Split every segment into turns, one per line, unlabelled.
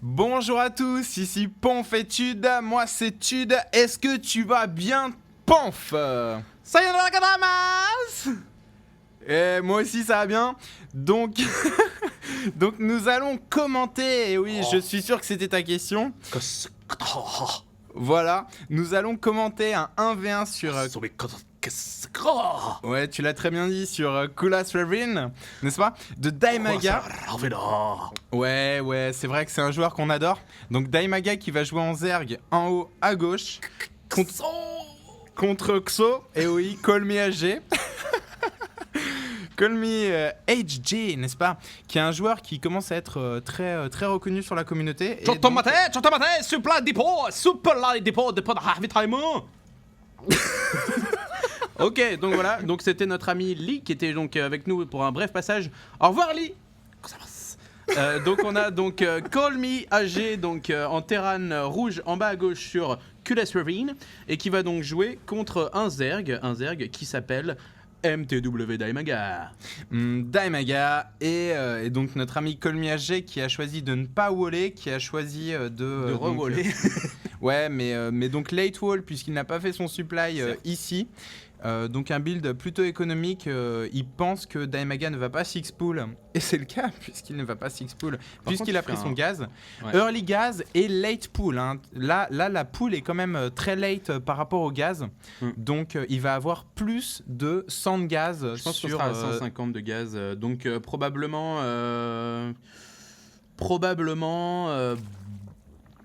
Bonjour à tous, ici Ponf et Tude, moi c'est Tude, est-ce que tu vas bien Ponf?
Sayonara gozaimasu.
Moi aussi ça va bien, donc, donc nous allons commenter, et oui je suis sûr que c'était ta question, voilà, nous allons commenter un 1v1 sur... Ouais, tu l'as très bien dit, sur Kulas Ravin, n'est-ce pas? De Daimaga. Ouais, c'est vrai que c'est un joueur qu'on adore. Donc Daimaga qui va jouer en Zerg en haut à gauche contre Xo. Et oui, Call me HG. Call me HG, n'est-ce pas? Qui est un joueur qui commence à être très reconnu sur la communauté. Et donc...
Supply depot de ravitaillement. Ok, donc voilà, donc c'était notre ami Lee qui était donc avec nous pour un bref passage. Au revoir Lee. Donc on a donc Call Me AG donc en Terran rouge en bas à gauche sur Kulas Ravine et qui va donc jouer contre un Zerg qui s'appelle MTW Daimaga.
Daimaga et donc notre ami Call Me AG qui a choisi de ne pas waller, qui a choisi de
rewaller.
Ouais, mais donc late wall puisqu'il n'a pas fait son supply ici. Donc un build plutôt économique, il pense que Daimaga ne va pas 6 pool, et c'est le cas puisqu'il ne va pas 6 pool, puisqu'il a pris son gaz, early gaz et late pool, hein. Là la pool est quand même très late par rapport au gaz, donc il va avoir plus de 100 de gaz.
Je pense qu'on sera à 150 de gaz, donc probablement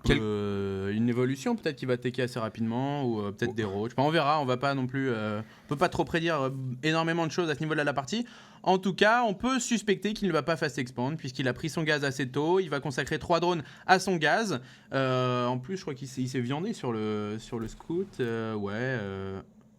une évolution peut-être qui va taker assez rapidement ou peut-être des roads. On verra, on va pas non plus, on peut pas trop prédire énormément de choses à ce niveau-là de la partie. En tout cas, on peut suspecter qu'il ne va pas fast expand puisqu'il a pris son gaz assez tôt. Il va consacrer 3 drones à son gaz. En plus, je crois qu'il s'est viandé sur le scout.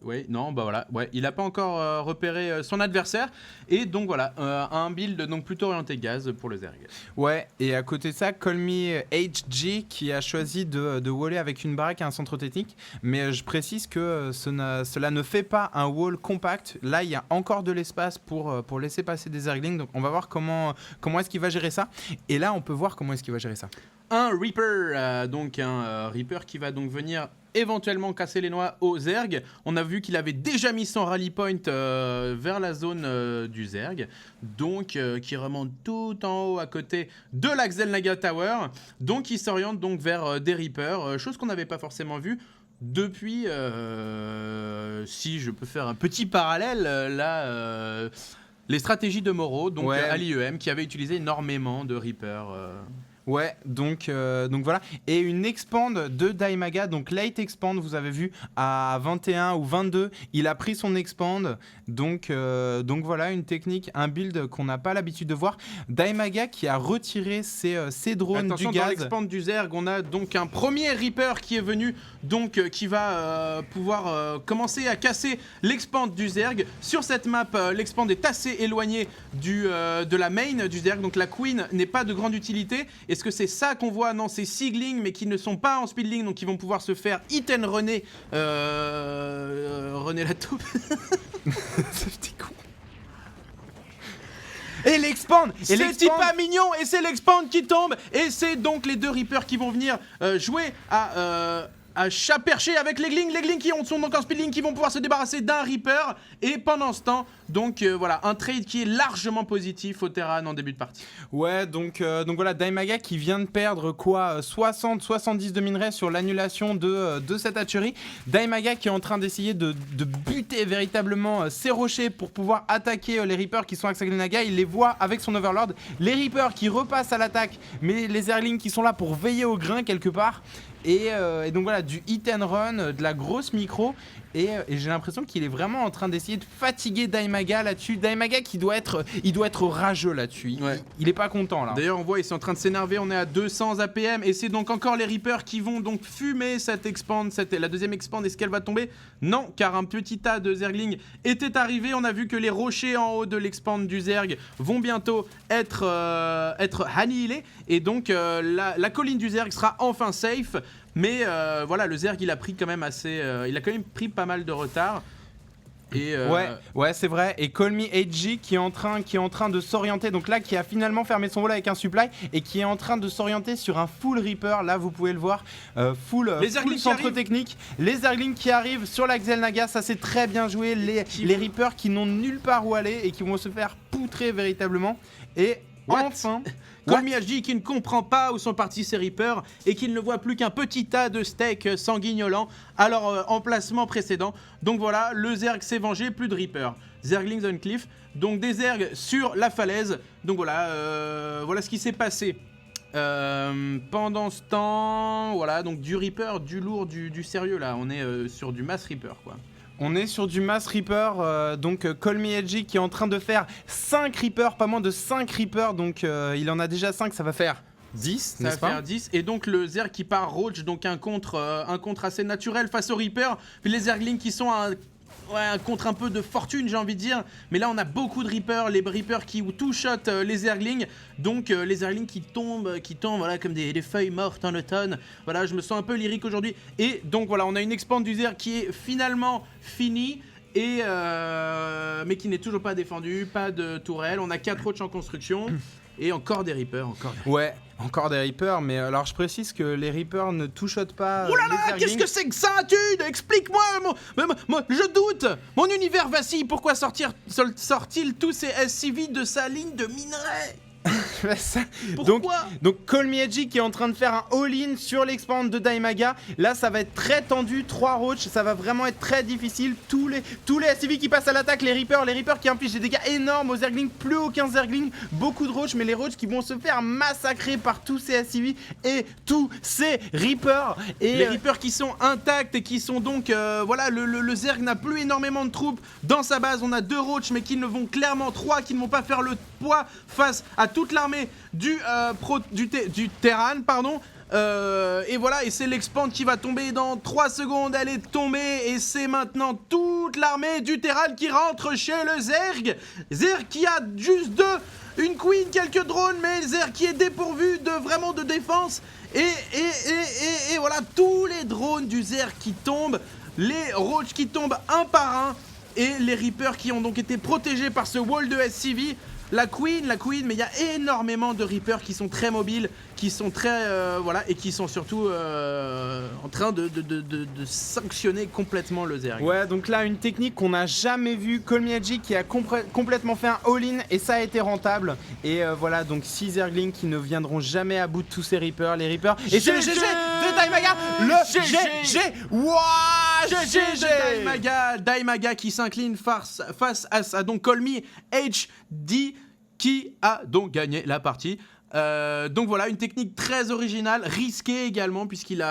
Ouais, non, bah voilà, ouais, il n'a pas encore repéré son adversaire et donc voilà, un build donc plutôt orienté gaz pour le Zerg.
Ouais, et à côté de ça, Call Me HG qui a choisi de waller avec une baraque et un centre technique, mais je précise que cela ne fait pas un wall compact. Là, il y a encore de l'espace pour laisser passer des Zerglings, donc on va voir comment est-ce qu'il va gérer ça. Et là, on peut voir comment est-ce qu'il va gérer ça.
Un Reaper, donc un Reaper qui va donc venir éventuellement casser les noix au Zerg. On a vu qu'il avait déjà mis son rally point vers la zone du Zerg, donc qui remonte tout en haut à côté de la Xel'Naga Tower. Donc il s'oriente donc vers des Reapers, chose qu'on n'avait pas forcément vue depuis, si je peux faire un petit parallèle, là, les stratégies de Moro, donc à l'IEM, qui avait utilisé énormément de Reapers.
Ouais, donc voilà. Et une expand de Daimaga, donc late expand, vous avez vu, à 21 ou 22, il a pris son expand. Donc voilà, une technique, un build qu'on n'a pas l'habitude de voir. Daimaga qui a retiré ses drones du gaz.
Dans l'expand du Zerg, on a donc un premier Reaper qui est venu, donc qui va pouvoir commencer à casser l'expand du Zerg. Sur cette map, l'expand est assez éloigné de la main du Zerg, donc la Queen n'est pas de grande utilité. Est-ce que c'est ça qu'on voit? Non, c'est Sigling, mais qui ne sont pas en speedling, donc qui vont pouvoir se faire hit and runner. René la taupe.
Ce petit con. Et l'expand,
c'est pas mignon, et c'est l'expand qui tombe, et c'est donc les deux Reapers qui vont venir jouer à chat perché avec les Glings qui sont donc en speedling, qui vont pouvoir se débarrasser d'un Reaper, et pendant ce temps, donc voilà, un trade qui est largement positif au Terran en début de partie.
Ouais, donc voilà, Daimaga qui vient de perdre quoi, 60-70 de minerais sur l'annulation de cette hatcherie. Daimaga qui est en train d'essayer de buter véritablement ses rochers pour pouvoir attaquer les Reapers qui sont à Xel'Naga. Il les voit avec son Overlord. Les Reapers qui repassent à l'attaque, mais les Zerglings qui sont là pour veiller au grain quelque part. Et donc voilà, du hit and run, de la grosse micro. Et j'ai l'impression qu'il est vraiment en train d'essayer de fatiguer Daimaga là-dessus. Daimaga qui doit être rageux là-dessus. Il est pas content là.
D'ailleurs, on voit, ils sont en train de s'énerver. On est à 200 APM et c'est donc encore les Reapers qui vont donc fumer cette expand. La deuxième expand, est-ce qu'elle va tomber? Non, car un petit tas de Zerglings était arrivé. On a vu que les rochers en haut de l'expand du Zerg vont bientôt être annihilés. Et donc, la colline du Zerg sera enfin safe. Mais voilà, le Zerg, il a pris quand même il a quand même pris pas mal de retard. Et
Ouais, c'est vrai. Et Call Me HG qui est en train de s'orienter. Donc là, qui a finalement fermé son vol avec un supply et qui est en train de s'orienter sur un full Reaper. Là, vous pouvez le voir, full centre technique. Les Zerglings qui arrivent sur la Xel'Naga, ça c'est très bien joué. Les Reapers qui n'ont nulle part où aller et qui vont se faire poutrer véritablement. Et enfin.
Call Me HG qui ne comprend pas où sont partis ses Reapers et qui ne voit plus qu'un petit tas de steaks sanguignolants à leur emplacement précédent. Donc voilà, le Zerg s'est vengé, plus de Reapers. Zerglings on cliff, donc des Zergs sur la falaise. Donc voilà, voilà ce qui s'est passé. Pendant ce temps, voilà, donc du Reaper, du lourd, du sérieux là. On est sur du mass Reaper quoi.
On est sur du Mass Reaper, donc Call Me HG qui est en train de faire 5 Reapers, pas moins de 5 Reapers, donc il en a déjà 5, ça va faire 10,
ça
n'est-ce
va
pas
faire 10, et donc le Zerg qui part Roach, donc un contre assez naturel face au Reaper, puis les Zerglings qui sont un contre un peu de fortune j'ai envie de dire, mais là on a beaucoup de Reapers, les Reapers qui two-shot les Zerglings, donc les Zerglings qui tombent voilà, comme des feuilles mortes en automne. Voilà, je me sens un peu lyrique aujourd'hui, et donc voilà, on a une expand du Zerg qui est finalement finie, et mais qui n'est toujours pas défendue, pas de tourelle, on a 4 Roach en construction, et encore des Reapers,
Ouais, encore des Reapers, mais alors je précise que les Reapers ne two-shotent pas.
Oh là là, qu'est-ce que c'est que ça, Tude? Explique-moi, je doute. Mon univers vacille, pourquoi sort-il tous ces SCV de sa ligne de minerais?
Pourquoi? Donc Call Me HG qui est en train de faire un all-in sur l'expand de Daimaga. Là ça va être très tendu, 3 Roach, ça va vraiment être très difficile. Tous les SCV qui passent à l'attaque, les Reapers qui infligent des dégâts énormes aux Zerglings, plus aucun Zergling, beaucoup de Roach, mais les Roach qui vont se faire massacrer par tous ces SCV et tous ces Reapers. Et
les Reapers qui sont intacts et qui sont donc voilà, le Zerg n'a plus énormément de troupes dans sa base. On a 2 Roach mais qui ne vont clairement 3 qui ne vont pas faire le poids face à toute l'armée du Terran, pardon. Et voilà, et c'est l'expand qui va tomber dans 3 secondes. Elle est tombée et c'est maintenant toute l'armée du Terran qui rentre chez le Zerg. Zerg qui a juste une queen, quelques drones, mais Zerg qui est dépourvu vraiment de défense. Et voilà, tous les drones du Zerg qui tombent, les Roach qui tombent un par un, et les Reapers qui ont donc été protégés par ce wall de SCV. La queen, mais il y a énormément de Reapers qui sont très mobiles, qui sont très, voilà, et qui sont surtout en train de sanctionner complètement le Zerg.
Ouais, donc là, une technique qu'on n'a jamais vue, Call Me HG qui a complètement fait un all-in, et ça a été rentable. Et voilà, donc 6 Zerglings qui ne viendront jamais à bout de tous ces Reapers, les Reapers. Et c'est le GG de Daimaga, le GG. Wouah, GG
Daimaga qui s'incline face à donc Call Me HG qui a donc gagné la partie. Donc voilà, une technique très originale, risquée également, puisqu'il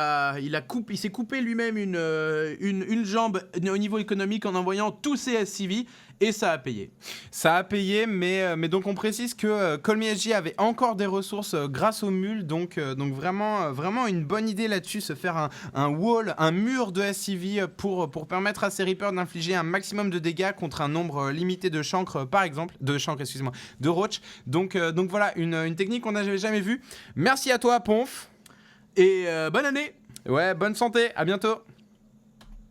s'est coupé lui-même une jambe au niveau économique en envoyant tous ses SCV, et ça a payé.
Ça a payé, mais donc on précise que Call Me HG avait encore des ressources grâce aux mules, donc vraiment une bonne idée là-dessus, se faire un wall, un mur de SCV pour permettre à ces Reapers d'infliger un maximum de dégâts contre un nombre limité de chancres, par exemple, de Roach. Donc voilà, une technique qu'on n'avait jamais vue. Merci à toi, Ponf.
Et bonne année.
Ouais, bonne santé, à bientôt.